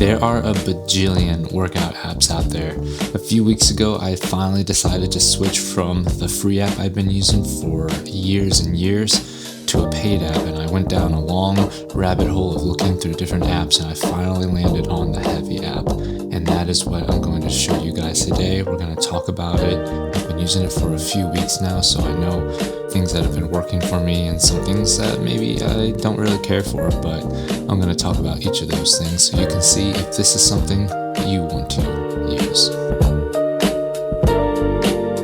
There are a bajillion workout apps out there. A few weeks ago, I finally decided to switch from the free app I've been using for years and years to a paid app, and I went down a long rabbit hole of looking through different apps, and I finally landed on the Hevy app, and that is what I'm going to show you guys today. We're going to talk about it. I've been using it for a few weeks now, so I know things that have been working for me and some things that maybe I don't really care for, but I'm going to talk about each of those things so you can see if this is something you want to use.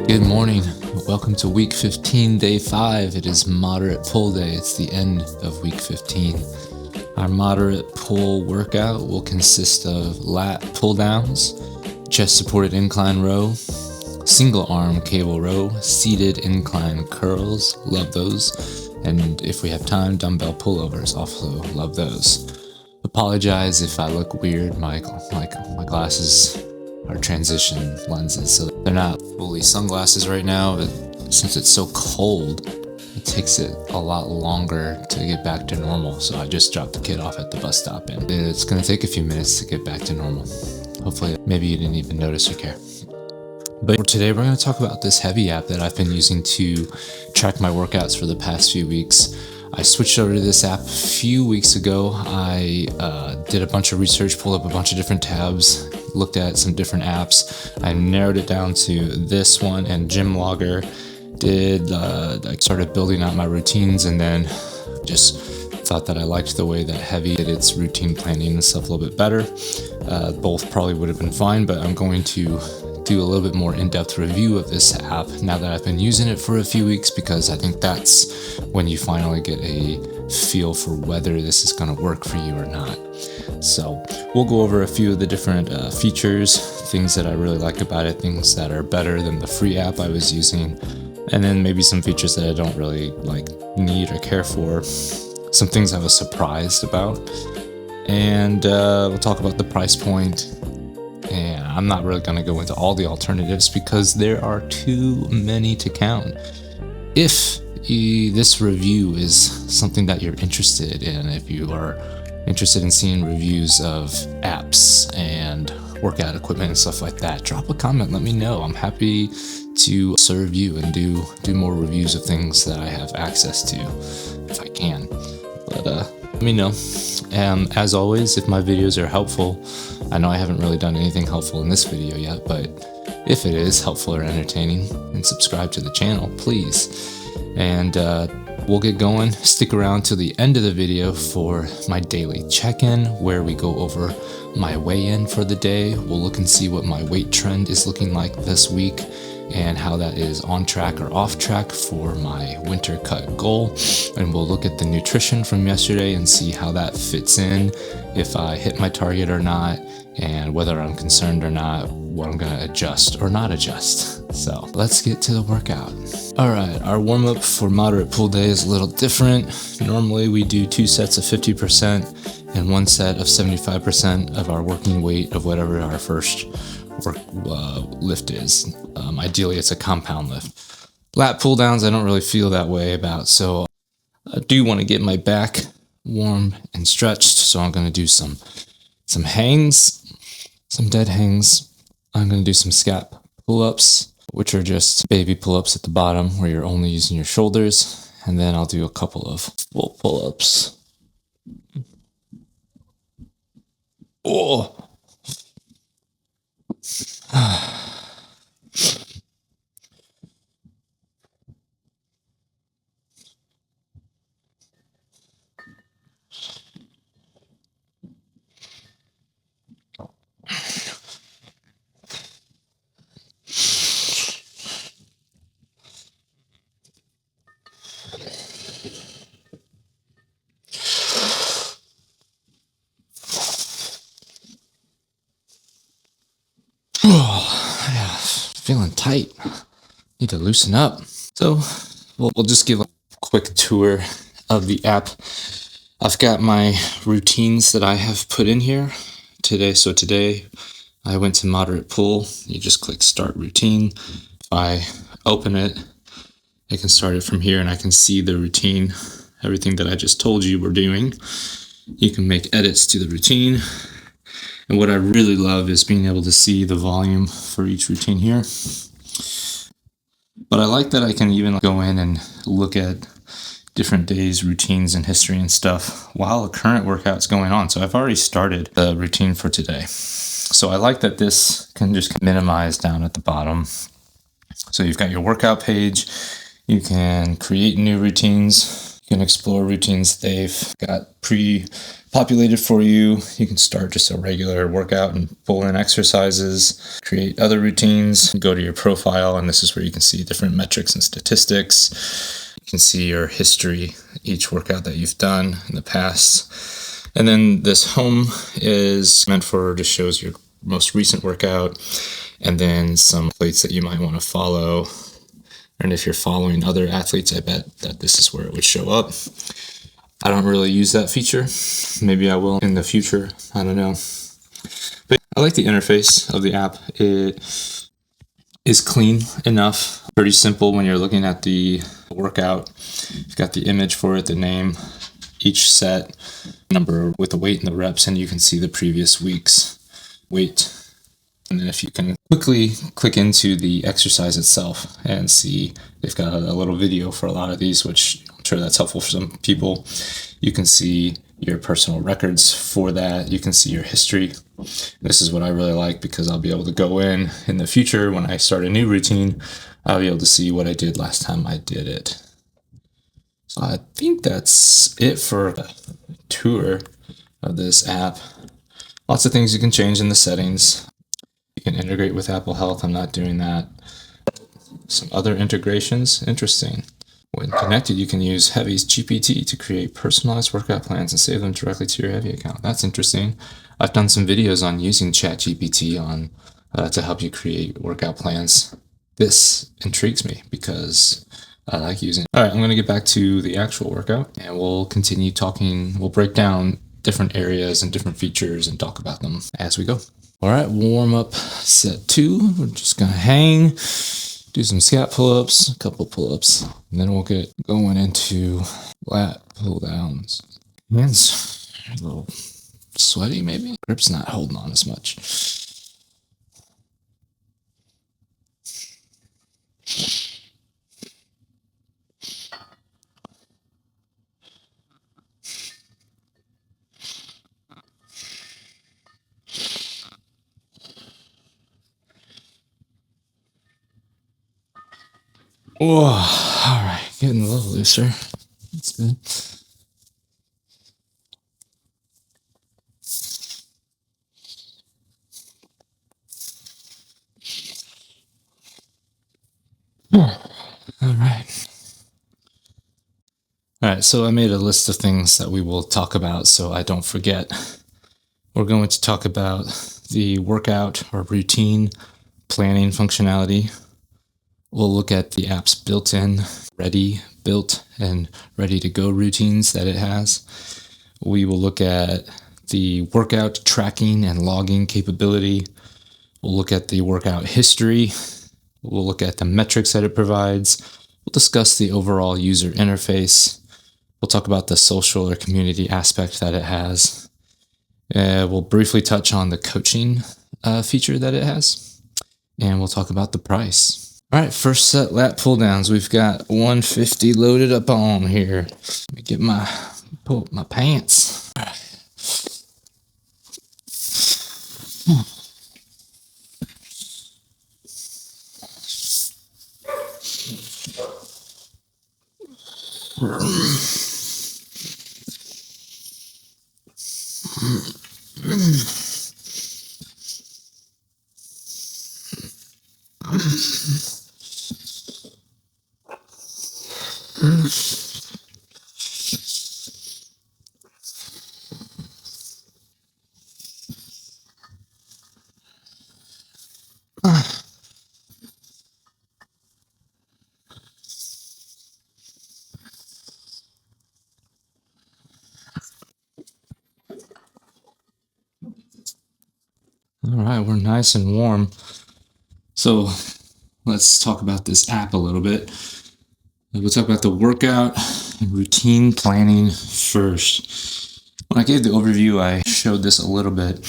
Good morning. Welcome to week 15, day 5. It is moderate pull day. It's the end of week 15. Our moderate pull workout will consist of lat pulldowns, chest supported incline row, single arm cable row, seated incline curls, love those, and if we have time, dumbbell pullovers, also love those. Apologize if I look weird, my glasses are transition lenses, so they're not fully sunglasses right now, but since it's so cold, it takes it a lot longer to get back to normal, so I just dropped the kid off at the bus stop, and it's going to take a few minutes to get back to normal. Hopefully, maybe you didn't even notice or care. But for today, we're going to talk about this Hevy app that I've been using to track my workouts for the past few weeks. I switched over to this app a few weeks ago. I did a bunch of research, pulled up a bunch of different tabs, looked at some different apps. I narrowed it down to this one and Gym Logger. I started building out my routines, and then just thought that I liked the way that Hevy did its routine planning and stuff a little bit better. Both probably would have been fine, but I'm going to do a little bit more in-depth review of this app now that I've been using it for a few weeks, because I think that's when you finally get a feel for whether this is going to work for you or not. So we'll go over a few of the different features, things that I really like about it, things that are better than the free app I was using, and then maybe some features that I don't really need or care for, some things I was surprised about, and we'll talk about the price point. And I'm not really going to go into all the alternatives because there are too many to count. If this review is something that you're interested in, if you are interested in seeing reviews of apps and workout equipment and stuff like that, drop a comment, let me know. I'm happy to serve you and do more reviews of things that I have access to if I can. But let me know. As always, if my videos are helpful, I know I haven't really done anything helpful in this video yet, but if it is helpful or entertaining, then subscribe to the channel, please. And we'll get going. Stick around to the end of the video for my daily check-in, where we go over my weigh-in for the day. We'll look and see what my weight trend is looking like this week and how that is on track or off track for my winter cut goal. And we'll look at the nutrition from yesterday and see how that fits in, if I hit my target or not, and whether I'm concerned or not, what I'm gonna adjust or not adjust. So let's get to the workout. All right, our warm-up for moderate pull day is a little different. Normally we do 2 sets of 50% and 1 set of 75% of our working weight of whatever our first lift is. Ideally it's a compound lift. Lat pull downs I don't really feel that way about, so I do want to get my back warm and stretched, so I'm going to do some hangs, some dead hangs. I'm going to do some Scap pull-ups, which are just baby pull-ups at the bottom where you're only using your shoulders, and then I'll do a couple of full pull-ups. Oh! Yeah, feeling tight. Need to loosen up. So we'll just give a quick tour of the app. I've got my routines that I have put in here today. So today I went to moderate pull. You just click start routine. If I open it, I can start it from here and I can see the routine, everything that I just told you we're doing. You can make edits to the routine. And what I really love is being able to see the volume for each routine here. But I like that I can even go in and look at different days, routines, and history and stuff while a current workout's going on. So I've already started the routine for today. So I like that this can just minimize down at the bottom. So you've got your workout page. You can create new routines. You can explore routines they've got pre-populated for you. You can start just a regular workout and pull in exercises, create other routines, go to your profile, and this is where you can see different metrics and statistics. You can see your history, each workout that you've done in the past. And then this home is meant for, just shows your most recent workout, and then some athletes that you might want to follow. And if you're following other athletes, I bet that this is where it would show up. I don't really use that feature. Maybe I will in the future. I don't know. But I like the interface of the app. It is clean enough, pretty simple when you're looking at the workout. You've got the image for it, the name, each set, number with the weight and the reps, and you can see the previous week's weight. And then if you can quickly click into the exercise itself and see, they've got a little video for a lot of these, which I'm sure that's helpful for some people. You can see your personal records for that. You can see your history. This is what I really like because I'll be able to go in the future when I start a new routine. I'll be able to see what I did last time I did it. So I think that's it for a tour of this app. Lots of things you can change in the settings. You can integrate with Apple Health. I'm not doing that. Some other integrations. Interesting. When connected, you can use Hevy's GPT to create personalized workout plans and save them directly to your Hevy account. That's interesting. I've done some videos on using ChatGPT to help you create workout plans. This intrigues me because I like using it. All right, I'm going to get back to the actual workout and we'll continue talking. We'll break down different areas and different features and talk about them as we go. All right, warm up set 2. We're just going to hang, do some Scap pull-ups, a couple pull-ups, and then we'll get going into Lat Pulldowns. Hands a little sweaty maybe. Grip's not holding on as much. Whoa, all right, getting a little looser. That's good. All right. All right, so I made a list of things that we will talk about so I don't forget. We're going to talk about the workout or routine planning functionality. We'll look at the app's built-in, built and ready to go routines that it has. We will look at the workout tracking and logging capability. We'll look at the workout history. We'll look at the metrics that it provides. We'll discuss the overall user interface. We'll talk about the social or community aspect that it has. We'll briefly touch on the coaching feature that it has. And we'll talk about the price. All right, first set lat pull downs. We've got 150 loaded up on here. Let me get pull up my pants. All right. All right, we're nice and warm. So let's talk about this app a little bit. We'll talk about the workout and routine planning first. When I gave the overview, I showed this a little bit,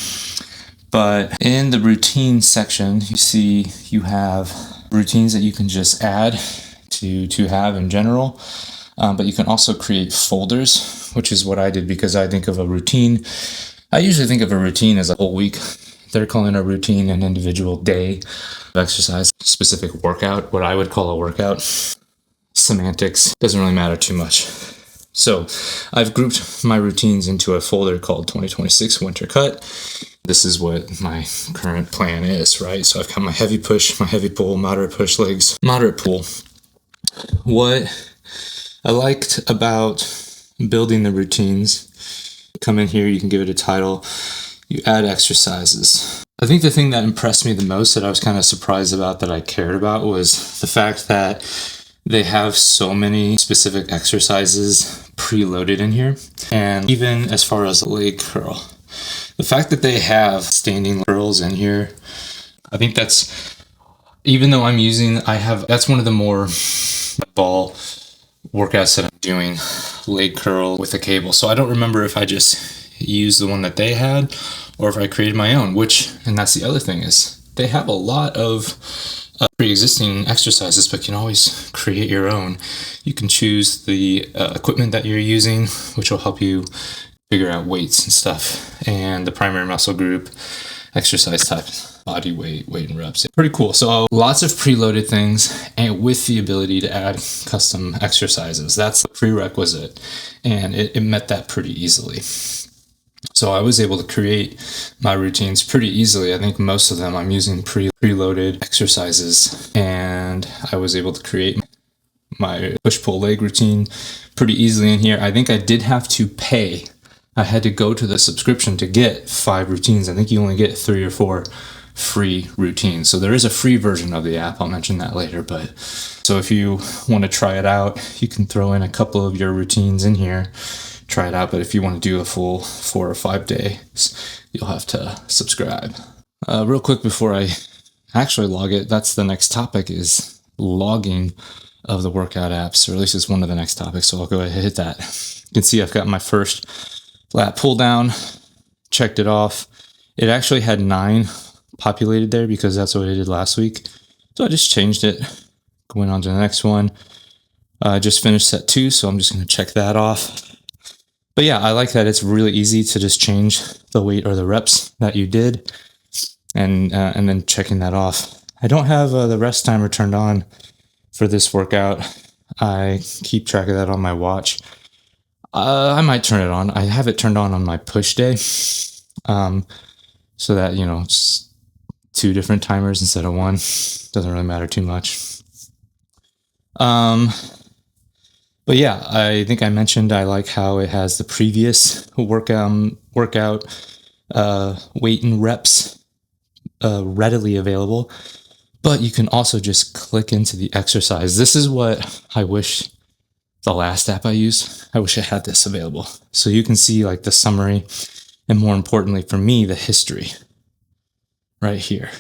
But in the routine section, you see you have routines that you can just add to have in general. But you can also create folders, which is what I did because I think of a routine. I usually think of a routine as a whole week. They're calling a routine an individual day of exercise, specific workout, what I would call a workout. Semantics doesn't really matter too much. So I've grouped my routines into a folder called 2026 Winter Cut. This is what my current plan is, right? So I've got my heavy push, my heavy pull, moderate push legs, moderate pull. What I liked about building the routines, come in here, you can give it a title, you add exercises. I think the thing that impressed me the most, that I was kind of surprised about, that I cared about, was the fact that they have so many specific exercises preloaded in here. And even as far as leg curl, the fact that they have standing curls in here, I think that's, even though that's one of the more ball workouts that I'm doing, leg curl with a cable. So I don't remember if I just used the one that they had or if I created my own, and that's the other thing, is they have a lot of pre-existing exercises, but you can always create your own. You can choose the equipment that you're using, which will help you figure out weights and stuff, and the primary muscle group, exercise type, body weight, weight and reps. Pretty cool. So lots of preloaded things, and with the ability to add custom exercises. That's the prerequisite, and it met that pretty easily. So I was able to create my routines pretty easily. I think most of them I'm using preloaded exercises, and I was able to create my push-pull leg routine pretty easily in here. I think I did have to pay. I had to go to the subscription to get 5 routines. I think you only get 3 or 4 free routines. So there is a free version of the app. I'll mention that later. But so if you want to try it out, you can throw in a couple of your routines in here, try it out. But if you want to do a full 4 or 5 days, you'll have to subscribe. Real quick before I actually log it, that's the next topic, is logging of the workout apps, or at least it's one of the next topics. So I'll go ahead and hit that. You can see I've got my first lat pull down, checked it off. It actually had 9 populated there because that's what I did last week. So I just changed it. Going on to the next one. I just finished set 2, so I'm just going to check that off. But yeah, I like that it's really easy to just change the weight or the reps that you did, and then checking that off. I don't have the rest timer turned on for this workout. I keep track of that on my watch. I might turn it on. I have it turned on my push day, so that, it's 2 different timers instead of 1. Doesn't really matter too much. But yeah, I think I mentioned I like how it has the previous workout weight and reps readily available, but you can also just click into the exercise. This is what I wish the last app I used, I wish I had this available. So you can see like the summary, and more importantly for me, the history right here.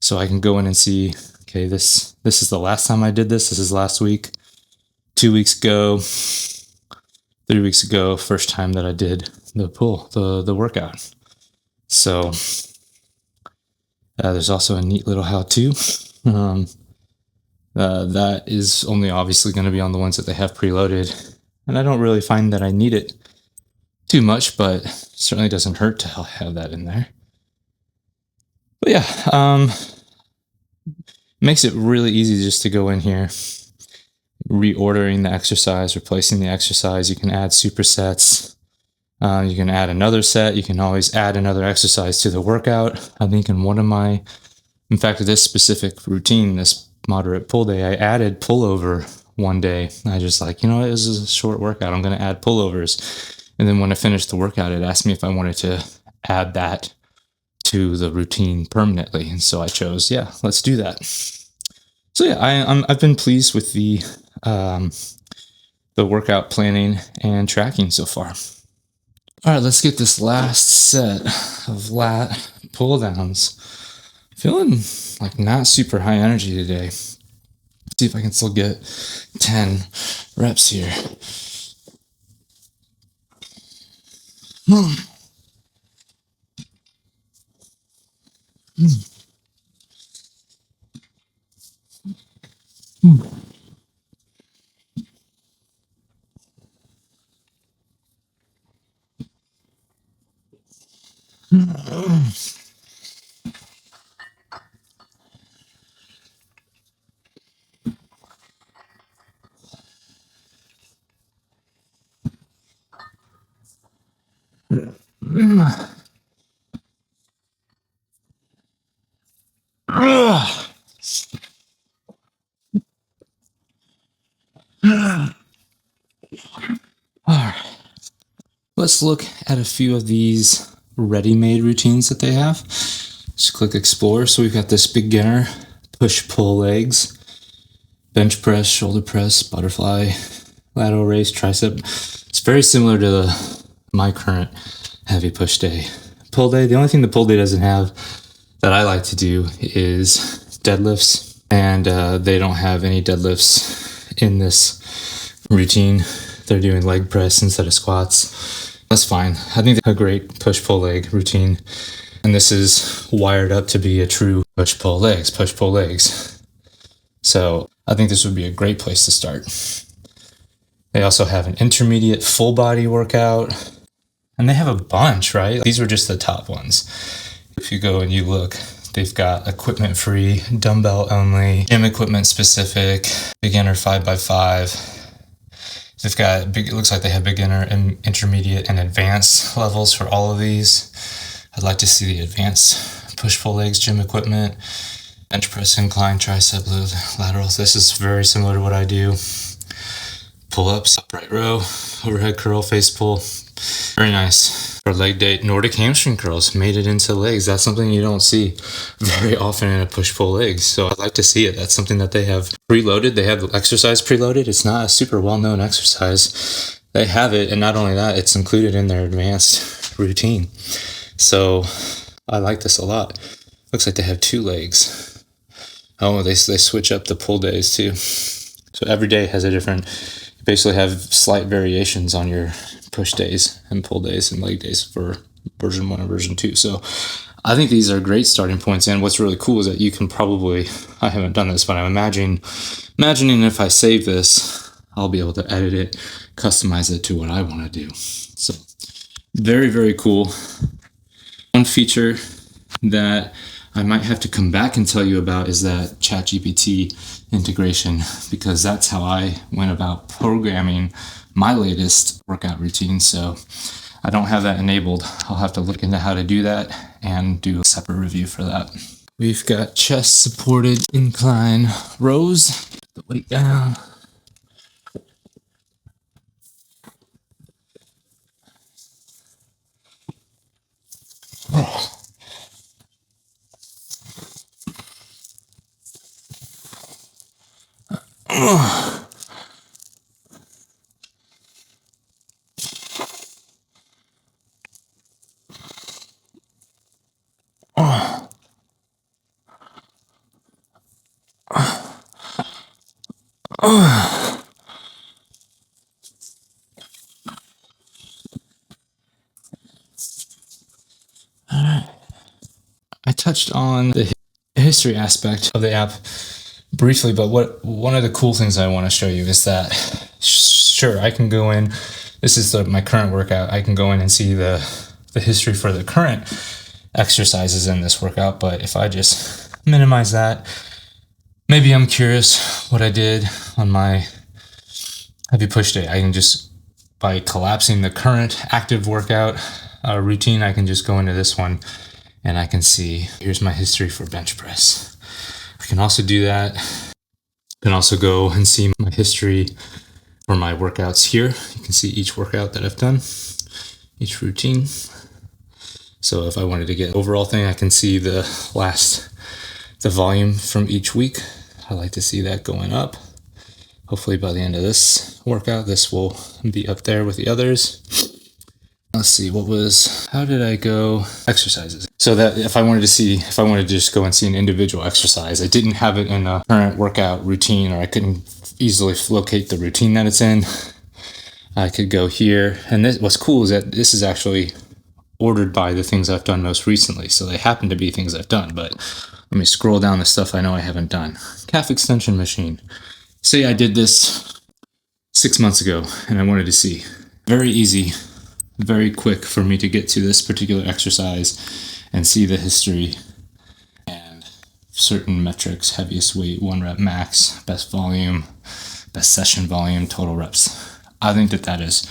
So I can go in and see, okay, this is the last time I did this. This is last week, 2 weeks ago, 3 weeks ago, first time that I did the pull, the workout. So there's also a neat little how-to. That is only obviously going to be on the ones that they have preloaded. And I don't really find that I need it too much, but certainly doesn't hurt to have that in there. But yeah, makes it really easy just to go in here, reordering the exercise, replacing the exercise. You can add supersets. You can add another set. You can always add another exercise to the workout. I think in fact, this specific routine, this moderate pull day, I added pullover one day. I just this is a short workout, I'm going to add pullovers. And then when I finished the workout, it asked me if I wanted to add that to the routine permanently. And so I chose, yeah, let's do that. So yeah, I've been pleased with the workout planning and tracking so far. All right, let's get this last set of lat pull downs. Feeling like not super high energy today. See if I can still get 10 reps here. Alright. Let's look at a few of these ready-made routines that they have. Just click explore. So we've got this beginner push-pull legs, bench press, shoulder press, butterfly, lateral raise, tricep. It's very similar to my current heavy push day. Pull day, the only thing the pull day doesn't have that I like to do is deadlifts, and they don't have any deadlifts in this routine. They're doing leg press instead of squats. That's fine. I think they're a great push-pull leg routine, and this is wired up to be a true push-pull legs. So I think this would be a great place to start. They also have an intermediate full body workout, and they have a bunch, right? These were just the top ones. If you go and you look, they've got equipment free, dumbbell only, gym equipment specific, beginner 5x5. They've got it looks like they have beginner and intermediate and advanced levels for all of these. I'd like to see the advanced push-pull legs gym equipment, bench press, incline, tricep, laterals. This is very similar to what I do. Pull-ups, upright row, overhead curl, face pull. Very nice. For leg day, Nordic hamstring curls made it into legs. That's something you don't see very often in a push-pull legs. So I'd like to see it. That's something that they have preloaded. They have exercise preloaded. It's not a super well-known exercise. They have it, and not only that, it's included in their advanced routine. So I like this a lot. Looks like they have 2 legs. Oh, they switch up the pull days too. So every day has a different, you basically have slight variations on your push days and pull days and leg days for version 1 and version 2. So I think these are great starting points. And what's really cool is that you can probably, I haven't done this, but I'm imagining if I save this, I'll be able to edit it, customize it to what I want to do. So very, very cool. One feature that I might have to come back and tell you about is that ChatGPT integration, because that's how I went about programming my latest workout routine. So I don't have that enabled. I'll have to look into how to do that and do a separate review for that. We've got chest supported incline rows. The weight down. I touched on the history aspect of the app briefly, but one of the cool things I want to show you is that, sure, I can go in, this is my current workout, I can go in and see the history for the current exercises in this workout, but if I just minimize that, maybe I'm curious what I did on my heavy push day. I can just, by collapsing the current active workout routine, I can just go into this one and I can see, here's my history for bench press. I can also do that. I can also go and see my history for my workouts here. You can see each workout that I've done, each routine. So if I wanted to get an overall thing, I can see the volume from each week. I like to see that going up. Hopefully by the end of this workout, this will be up there with the others. Let's see, how did I go? Exercises. So that if I wanted to just go and see an individual exercise, I didn't have it in a current workout routine, or I couldn't easily locate the routine that it's in, I could go here. And what's cool is that this is actually ordered by the things I've done most recently. So they happen to be things I've done, but let me scroll down the stuff I know I haven't done. Calf extension machine. Say I did this 6 months ago and I wanted to see. Very easy, very quick for me to get to this particular exercise and see the history and certain metrics: heaviest weight, 1 rep max, best volume, best session volume, total reps. I think that is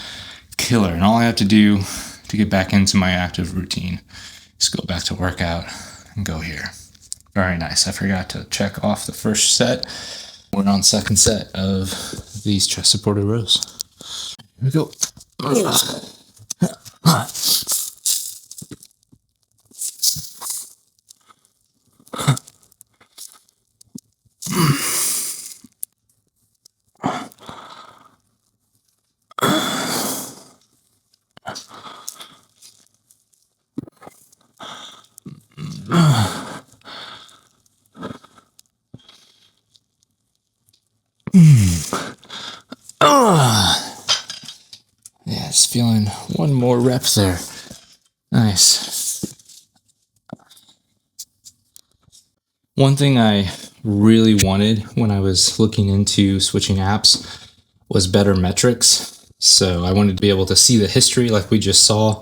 killer. And all I have to do to get back into my active routine is go back to workout and go here. Very nice. I forgot to check off the first set. We're on second set of these chest supported rows. Here we go. Yeah, just feeling one more rep there. Nice. One thing I really wanted when I was looking into switching apps was better metrics. So I wanted to be able to see the history like we just saw,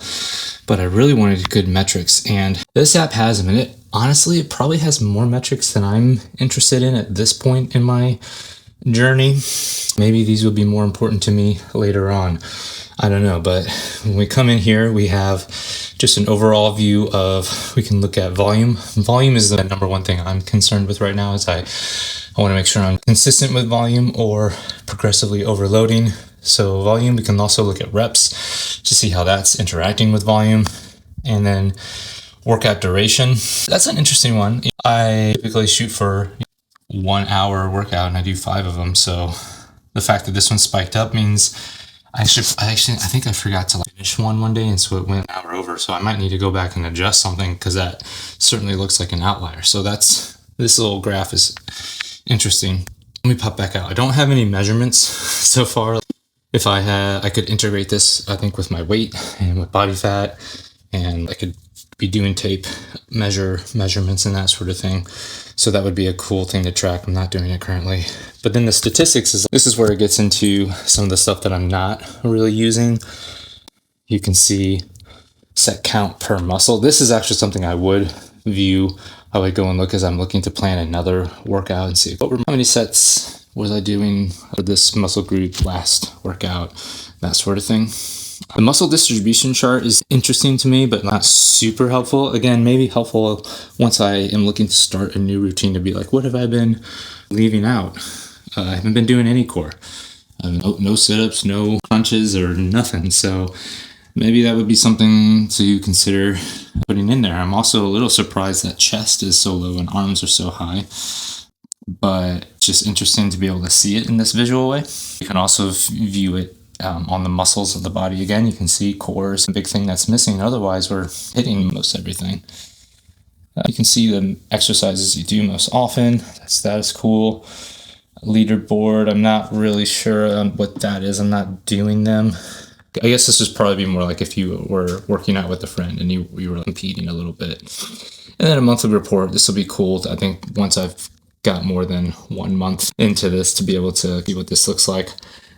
but I really wanted good metrics. And this app has them, and it honestly, it probably has more metrics than I'm interested in at this point in my journey. Maybe these will be more important to me later on. I don't know, but when we come in here, we have just an overall view of, we can look at volume. Volume is the number one thing I'm concerned with right now, is I want to make sure I'm consistent with volume or progressively overloading. So volume, we can also look at reps to see how that's interacting with volume. And then workout duration. That's an interesting one. I typically shoot for 1 hour workout and I do 5 of them. So the fact that this one spiked up means I think I forgot to finish one day, and so it went an hour over. So I might need to go back and adjust something, because that certainly looks like an outlier. So this little graph is interesting. Let me pop back out. I don't have any measurements so far. If I had, I could integrate this, I think, with my weight and with body fat, and I could be doing tape measurements and that sort of thing. So that would be a cool thing to track. I'm not doing it currently. But then the statistics this is where it gets into some of the stuff that I'm not really using. You can see set count per muscle. This is actually something I would view. I would go and look as I'm looking to plan another workout and see how many sets was I doing for this muscle group last workout, that sort of thing. The muscle distribution chart is interesting to me, but not super helpful. Again, maybe helpful once I am looking to start a new routine, to be like, what have I been leaving out? I haven't been doing any core. No sit-ups, no crunches, or nothing. So maybe that would be something to consider putting in there. I'm also a little surprised that chest is so low and arms are so high, but it's just interesting to be able to see it in this visual way. You can also view it on the muscles of the body. Again, you can see core is a big thing that's missing. Otherwise, we're hitting most everything. You can see the exercises you do most often. That is cool. Leaderboard, I'm not really sure on what that is. I'm not doing them. I guess this would probably be more like if you were working out with a friend and you were competing a little bit. And then a monthly report. This will be cool. I think once I've got more than 1 month into this, to be able to see what this looks like.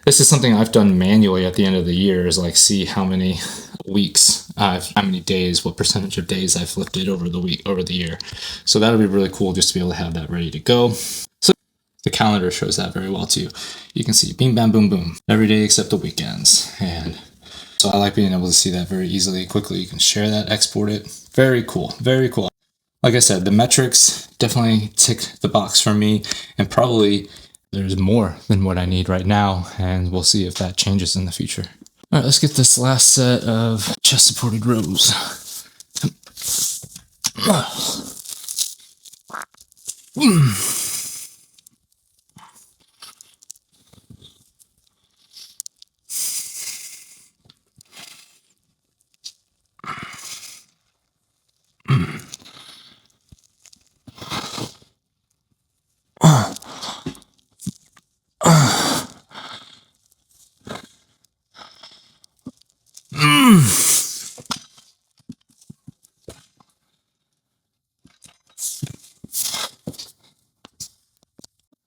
This is something I've done manually at the end of the year, is like see how many weeks, how many days, what percentage of days I've lifted over the year. So that would be really cool, just to be able to have that ready to go. So the calendar shows that very well too. You can see bing, bam, boom, boom, every day except the weekends. And so I like being able to see that very easily, quickly. You can share that, export it. Very cool, very cool. Like I said, the metrics definitely tick the box for me, and probably there's more than what I need right now, and we'll see if that changes in the future. All right, let's get this last set of chest supported rows.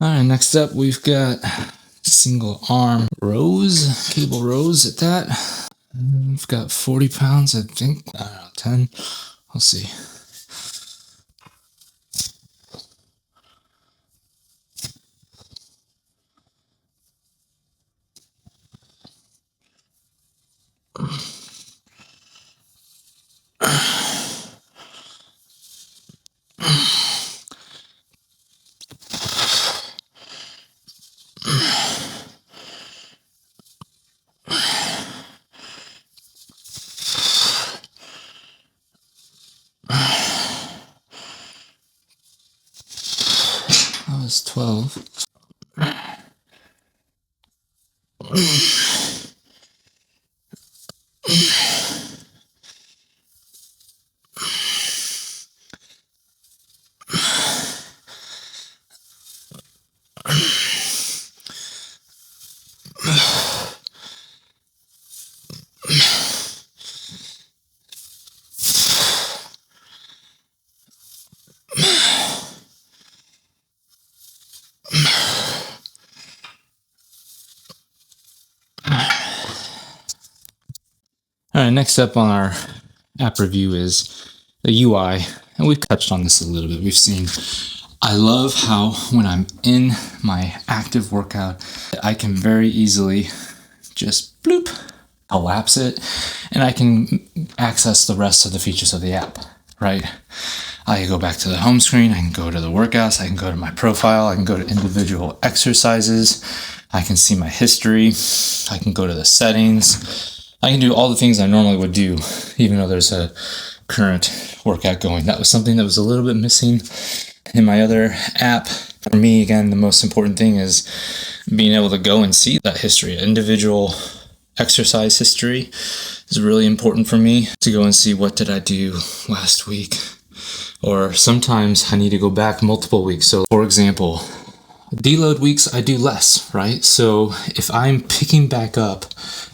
All right, next up we've got single arm rows, cable rows at that. We've got 40 pounds, I think. I don't know, 10. We'll see. That was 12. All right, next up on our app review is the UI, and we've touched on this a little bit. We've seen, I love how when I'm in my active workout, I can very easily just bloop, collapse it, and I can access the rest of the features of the app, right? I can go back to the home screen, I can go to the workouts, I can go to my profile, I can go to individual exercises, I can see my history, I can go to the settings, I can do all the things I normally would do, even though there's a current workout going. That was something that was a little bit missing in my other app. For me, again, the most important thing is being able to go and see that history. Individual exercise history is really important for me to go and see what did I do last week. Or sometimes I need to go back multiple weeks. So for example, deload weeks, I do less, right? So if I'm picking back up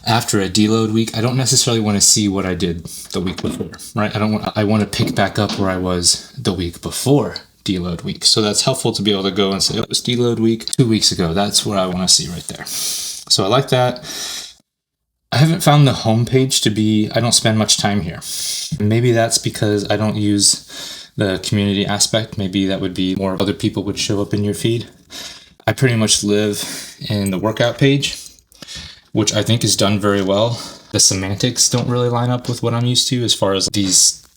after a deload week, I don't necessarily want to see what I did the week before, right? I want to pick back up where I was the week before deload week. So that's helpful to be able to go and say, oh, it was deload week 2 weeks ago. That's what I want to see right there. So I like that. I haven't found the homepage to be, I don't spend much time here. Maybe that's because I don't use the community aspect. Maybe that would be more other people would show up in your feed. I pretty much live in the workout page, which I think is done very well. The semantics don't really line up with what I'm used to as far as these.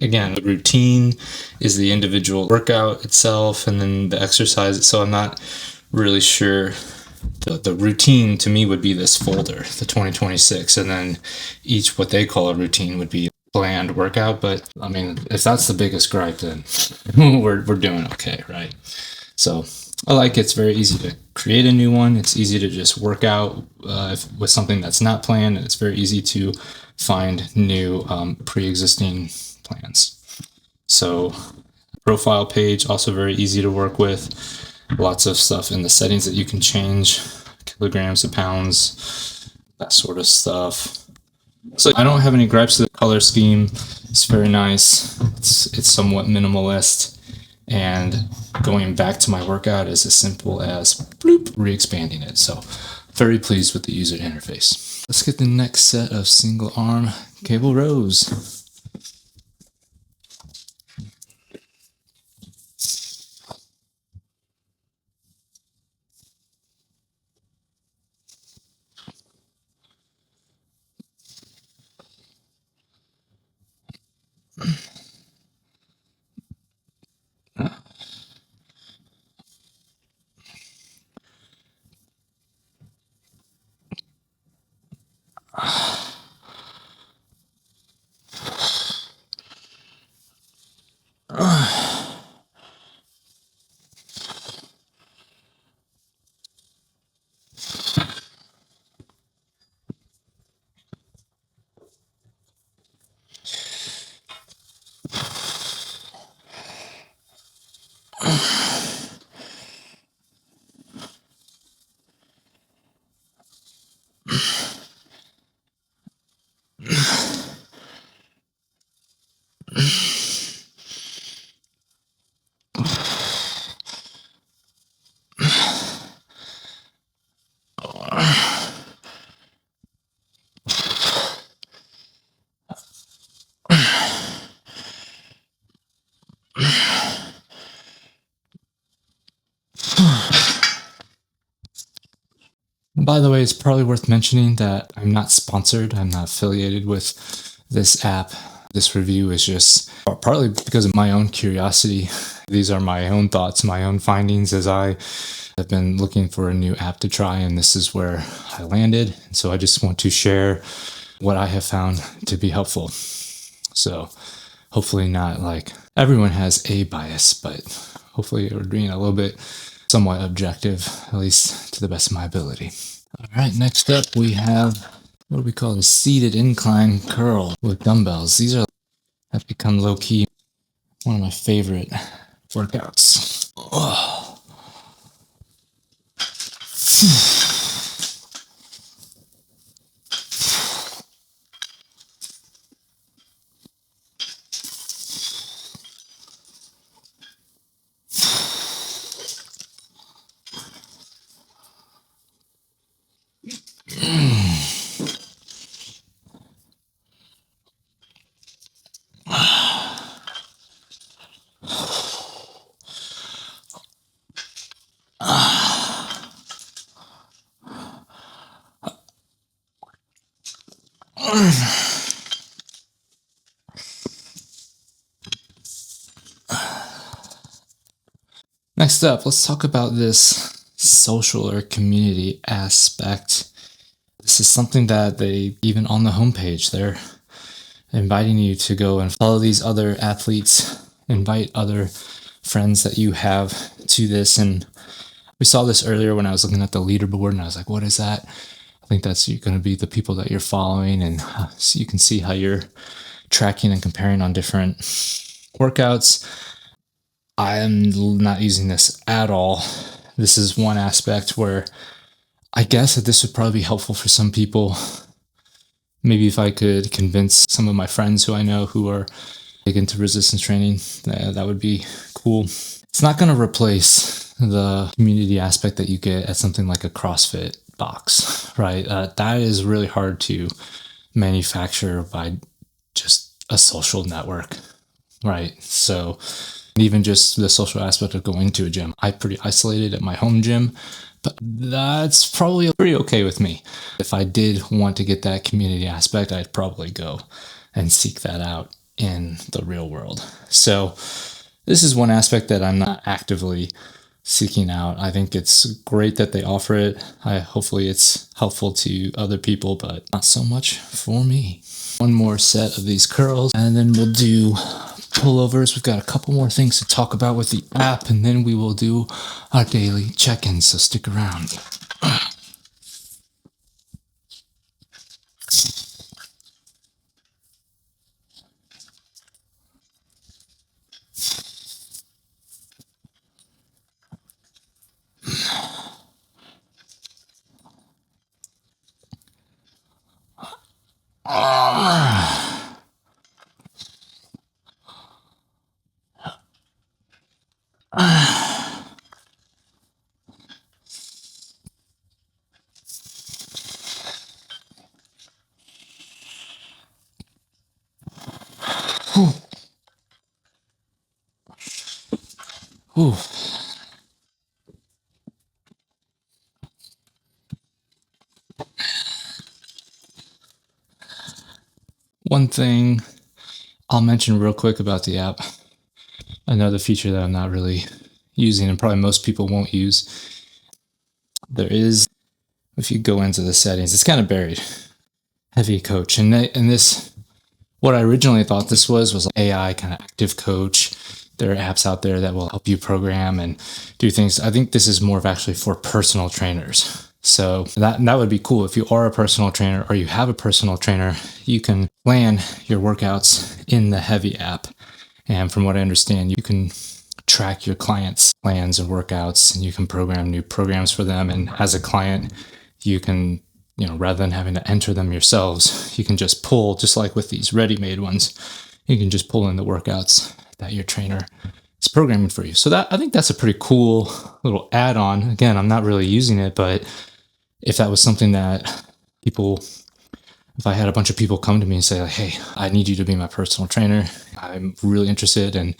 Again, the routine is the individual workout itself and then the exercise. So I'm not really sure. The routine to me would be this folder, the 2026, and then each what they call a routine would be planned workout. But I mean, if that's the biggest gripe, then we're doing okay, right? So I like it's very easy to create a new one. It's easy to just work out with something that's not planned, and it's very easy to find new pre-existing plans. So profile page, also very easy to work with. Lots of stuff in the settings that you can change, kilograms to pounds, that sort of stuff. So I don't have any gripes to the color scheme. It's very nice. It's somewhat minimalist. And going back to my workout is as simple as bloop, re-expanding it. So very pleased with the user interface. Let's get the next set of single arm cable rows. By the way, it's probably worth mentioning that I'm not sponsored. I'm not affiliated with this app. This review is just partly because of my own curiosity. These are my own thoughts, my own findings as I have been looking for a new app to try, and this is where I landed. And so I just want to share what I have found to be helpful. So hopefully not like everyone has a bias, but hopefully we're being a little bit somewhat objective, at least to the best of my ability. All right, next up we have what do we call a seated incline curl with dumbbells. These have become low-key one of my favorite workouts. Oh. Next up, let's talk about this social or community aspect. This is something that they, even on the homepage, they're inviting you to go and follow these other athletes, invite other friends that you have to this. And we saw this earlier when I was looking at the leaderboard, and I was like, what is that? I think that's going to be the people that you're following, and so you can see how you're tracking and comparing on different workouts. I am not using this at all. This is one aspect where I guess that this would probably be helpful for some people. Maybe if I could convince some of my friends who I know who are big into resistance training, that would be cool. It's not going to replace the community aspect that you get at something like a CrossFit box, right? That is really hard to manufacture by just a social network, right? So even just the social aspect of going to a gym, I'm pretty isolated at my home gym, but that's probably pretty okay with me. If I did want to get that community aspect, I'd probably go and seek that out in the real world. So this is one aspect that I'm not actively seeking out. I think it's great that they offer it. Hopefully it's helpful to other people, but not so much for me. One more set of these curls, and then we'll do pullovers. We've got a couple more things to talk about with the app, and then we will do our daily check-ins, so stick around. Ooh. One thing I'll mention real quick about the app, another feature that I'm not really using and probably most people won't use, there is, if you go into the settings, it's kind of buried, Heavy Coach. And this, what I originally thought this was AI kind of active coach. There are apps out there that will help you program and do things. I think this is more of actually for personal trainers. So that would be cool. If you are a personal trainer or you have a personal trainer, you can plan your workouts in the Hevy app. And from what I understand, you can track your clients' plans and workouts, and you can program new programs for them. And as a client, you can, rather than having to enter them yourselves, you can just pull, just like with these ready-made ones, you can just pull in the workouts that your trainer is programming for you. So I think that's a pretty cool little add-on. Again, I'm not really using it, but if that was something that if I had a bunch of people come to me and say, like, hey, I need you to be my personal trainer, I'm really interested in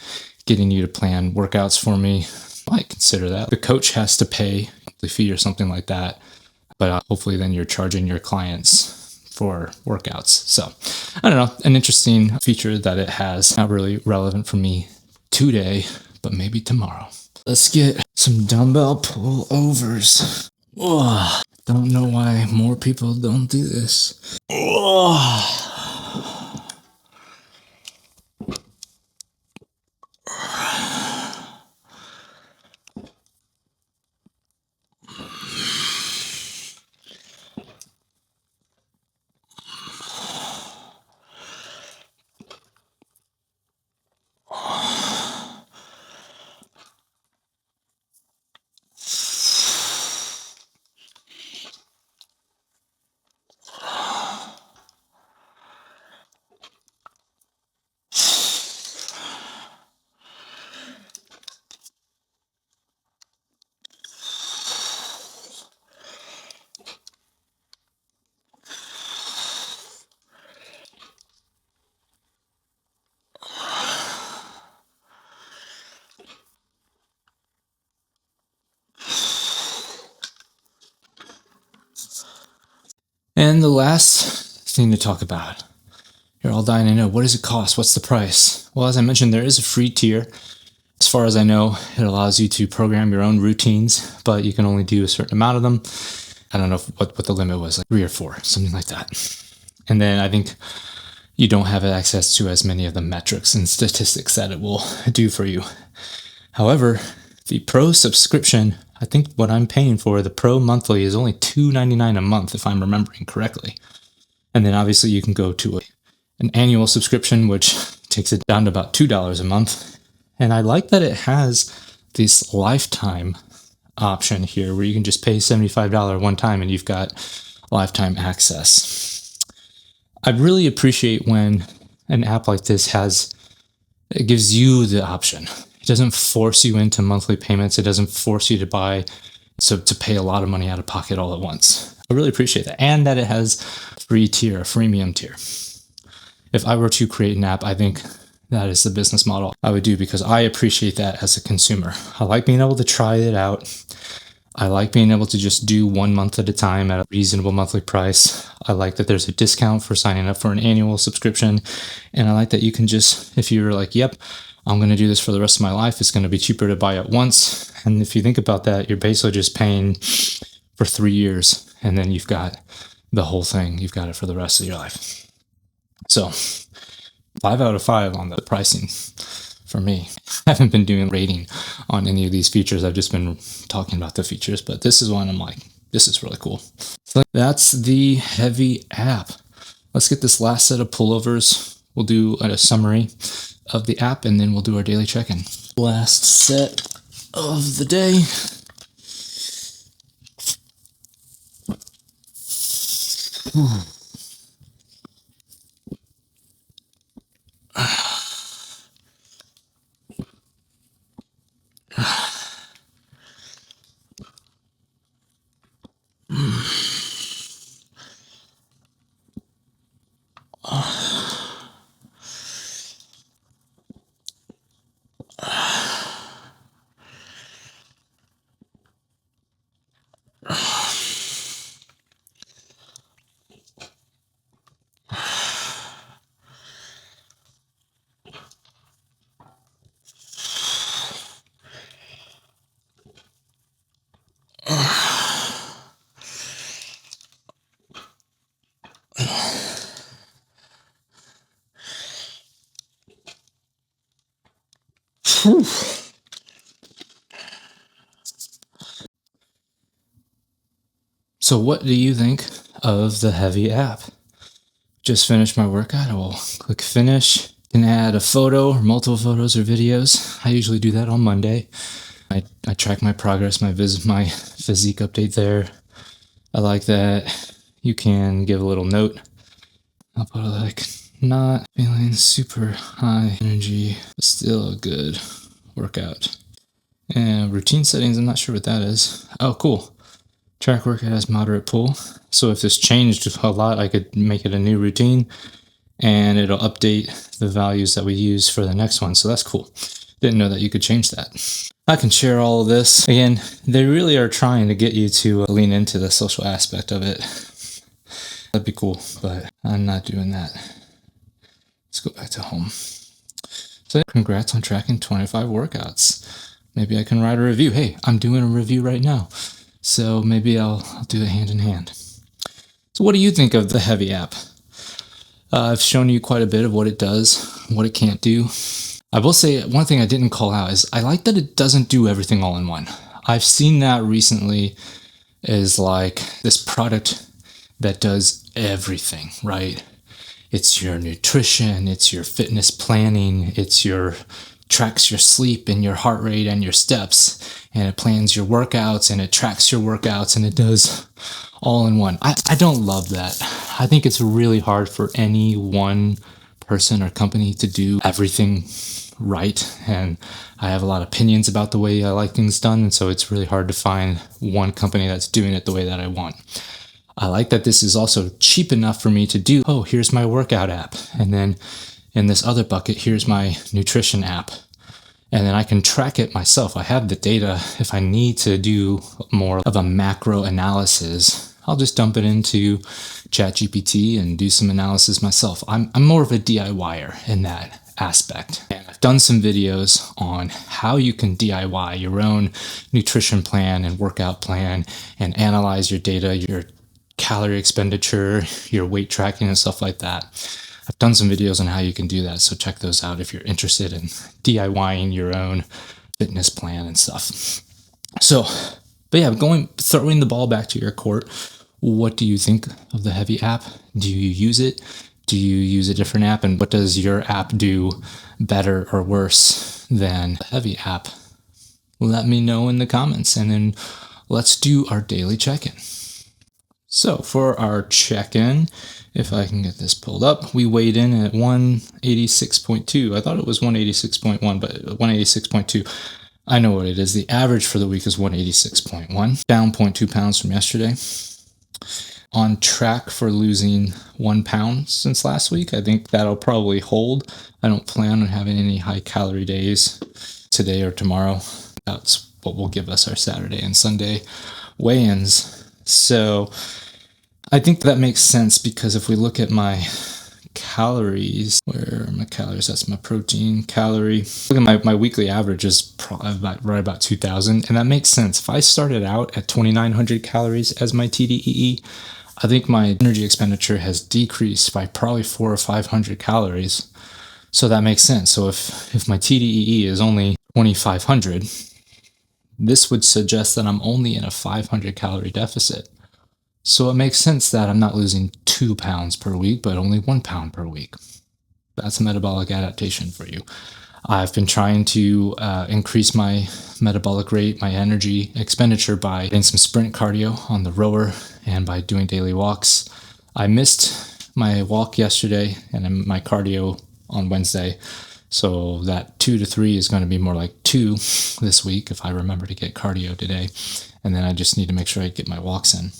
getting you to plan workouts for me, might consider that. The coach has to pay the fee or something like that, but hopefully then you're charging your clients for workouts. So I don't know, an interesting feature that it has. Not really relevant for me today, but maybe tomorrow. Let's get some dumbbell pullovers. Oh, don't know why more people don't do this. Oh. And the last thing to talk about, you're all dying to know, what does it cost? What's the price? Well, as I mentioned, there is a free tier. As far as I know, it allows you to program your own routines, but you can only do a certain amount of them. I don't know what the limit was, like 3 or 4, something like that. And then I think you don't have access to as many of the metrics and statistics that it will do for you. However, the Pro subscription, I think what I'm paying for, the Pro monthly, is only $2.99 a month, if I'm remembering correctly. And then obviously you can go to an annual subscription, which takes it down to about $2 a month. And I like that it has this lifetime option here where you can just pay $75 one time and you've got lifetime access. I really appreciate when an app like this it gives you the option. It doesn't force you into monthly payments. It doesn't force you to pay a lot of money out of pocket all at once. I really appreciate that. And that it has a freemium tier. If I were to create an app, I think that is the business model I would do, because I appreciate that as a consumer. I like being able to try it out. I like being able to just do 1 month at a time at a reasonable monthly price. I like that there's a discount for signing up for an annual subscription. And I like that you can just, if you're like, yep, I'm going to do this for the rest of my life, it's going to be cheaper to buy it once. And if you think about that, you're basically just paying for 3 years. And then you've got the whole thing. You've got it for the rest of your life. So 5 out of 5 on the pricing for me. I haven't been doing rating on any of these features. I've just been talking about the features, but this is one I'm like, this is really cool. So that's the Hevy app. Let's get this last set of pullovers. We'll do a summary of the app and then we'll do our daily check-in. Last set of the day. So what do you think of the Hevy app? Just finished my workout. I will click finish. Can add a photo or multiple photos or videos. I usually do that on Monday. I track my progress, my physique update there. I like that. You can give a little note. I'll put like, not feeling super high energy, but still a good workout. And routine settings, I'm not sure what that is. Oh, cool. Track workout as moderate pull. So if this changed a lot, I could make it a new routine and it'll update the values that we use for the next one. So that's cool. Didn't know that you could change that. I can share all of this. Again, they really are trying to get you to lean into the social aspect of it. That'd be cool, but I'm not doing that. Let's go back to home. So congrats on tracking 25 workouts. Maybe I can write a review. Hey, I'm doing a review right now. So maybe I'll do it hand in hand. So what do you think of the Hevy app? I've shown you quite a bit of what it does, what it can't do. I will say one thing I didn't call out is I like that it doesn't do everything all in one. I've seen that recently as like this product that does everything, right? It's your nutrition, it's your fitness planning, tracks your sleep and your heart rate and your steps, and it plans your workouts and it tracks your workouts and it does all in one. I don't love that. I think it's really hard for any one person or company to do everything right, and I have a lot of opinions about the way I like things done, and so it's really hard to find one company that's doing it the way that I want. I like that this is also cheap enough for me to do, oh, here's my workout app, and then in this other bucket, here's my nutrition app, and then I can track it myself. I have the data. If I need to do more of a macro analysis, I'll just dump it into ChatGPT and do some analysis myself. I'm more of a DIYer in that aspect. And I've done some videos on how you can DIY your own nutrition plan and workout plan and analyze your data, your calorie expenditure, your weight tracking and stuff like that. I've done some videos on how you can do that, so check those out if you're interested in DIYing your own fitness plan and stuff. So, but yeah, throwing the ball back to your court. What do you think of the Hevy app? Do you use it? Do you use a different app? And what does your app do better or worse than the Hevy app? Let me know in the comments, and then let's do our daily check-in. So for our check-in, if I can get this pulled up, we weighed in at 186.2. I thought it was 186.1, but 186.2. I know what it is. The average for the week is 186.1, down 0.2 pounds from yesterday. On track for losing 1 pound since last week. I think that'll probably hold. I don't plan on having any high calorie days today or tomorrow. That's what will give us our Saturday and Sunday weigh-ins. So I think that makes sense, because if we look at my calories, where are my calories? That's my protein calorie. Look at my weekly average is probably right about 2,000, and that makes sense. If I started out at 2,900 calories as my TDEE, I think my energy expenditure has decreased by probably 400 or 500 calories. So that makes sense. So if my TDEE is only 2,500, this would suggest that I'm only in a 500 calorie deficit. So it makes sense that I'm not losing 2 pounds per week, but only 1 pound per week. That's a metabolic adaptation for you. I've been trying to increase my metabolic rate, my energy expenditure, by doing some sprint cardio on the rower and by doing daily walks. I missed my walk yesterday and my cardio on Wednesday. So that 2 to 3 is going to be more like 2 this week if I remember to get cardio today. And then I just need to make sure I get my walks in.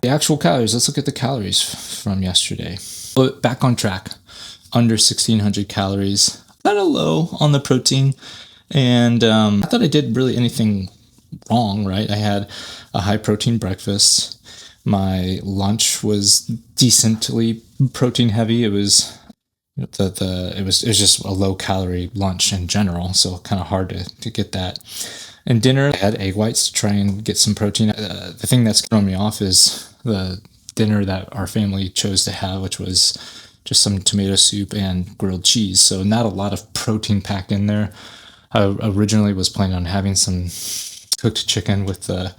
The actual calories, let's look at the calories from yesterday. But back on track, under 1,600 calories, kind of low on the protein. And I thought I did really anything wrong, right? I had a high protein breakfast. My lunch was decently protein heavy. It was it was just a low calorie lunch in general, so kind of hard to get that. And dinner, I had egg whites to try and get some protein. The thing that's throwing me off is the dinner that our family chose to have, which was just some tomato soup and grilled cheese. So not a lot of protein packed in there. I originally was planning on having some cooked chicken with the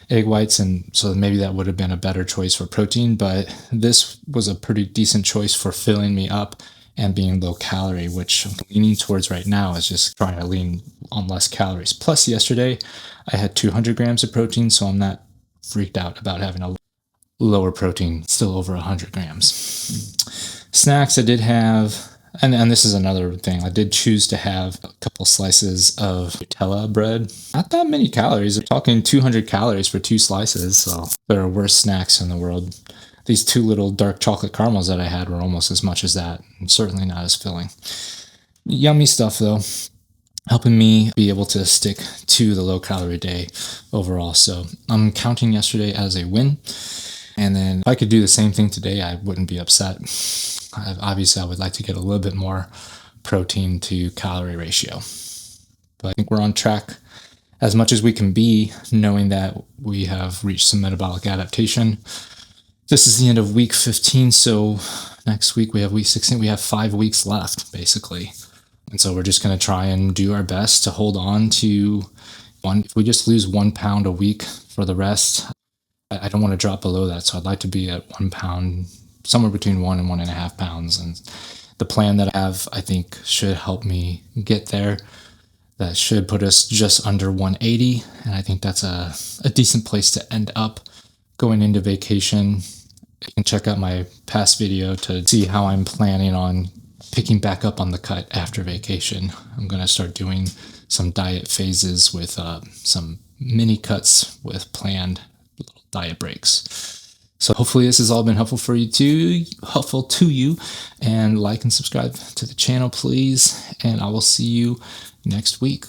egg whites, and so maybe that would have been a better choice for protein, but this was a pretty decent choice for filling me up and being low calorie, which I'm leaning towards right now is just trying to lean on less calories. Plus yesterday I had 200 grams of protein, so I'm not freaked out about having a lower protein, still over 100 grams. Snacks, I did have, and this is another thing, I did choose to have a couple slices of Nutella bread. Not that many calories. I'm talking 200 calories for 2 slices, so there are worse snacks in the world. These 2 little dark chocolate caramels that I had were almost as much as that, and certainly not as filling. Yummy stuff though. helping me be able to stick to the low calorie day overall. So I'm counting yesterday as a win. And then if I could do the same thing today, I wouldn't be upset. Obviously, I would like to get a little bit more protein to calorie ratio. But I think we're on track as much as we can be, knowing that we have reached some metabolic adaptation. This is the end of week 15, so next week we have week 16. We have 5 weeks left, basically. And so we're just going to try and do our best to hold on to one. If we just lose 1 pound a week for the rest, I don't want to drop below that. So I'd like to be at 1 pound, somewhere between 1 and 1.5 pounds. And the plan that I have, I think, should help me get there. That should put us just under 180. And I think that's a decent place to end up going into vacation. You can check out my past video to see how I'm planning on picking back up on the cut after vacation. I'm going to start doing some diet phases with some mini cuts with planned little diet breaks. So hopefully this has all been helpful to you, and like and subscribe to the channel, please. And I will see you next week.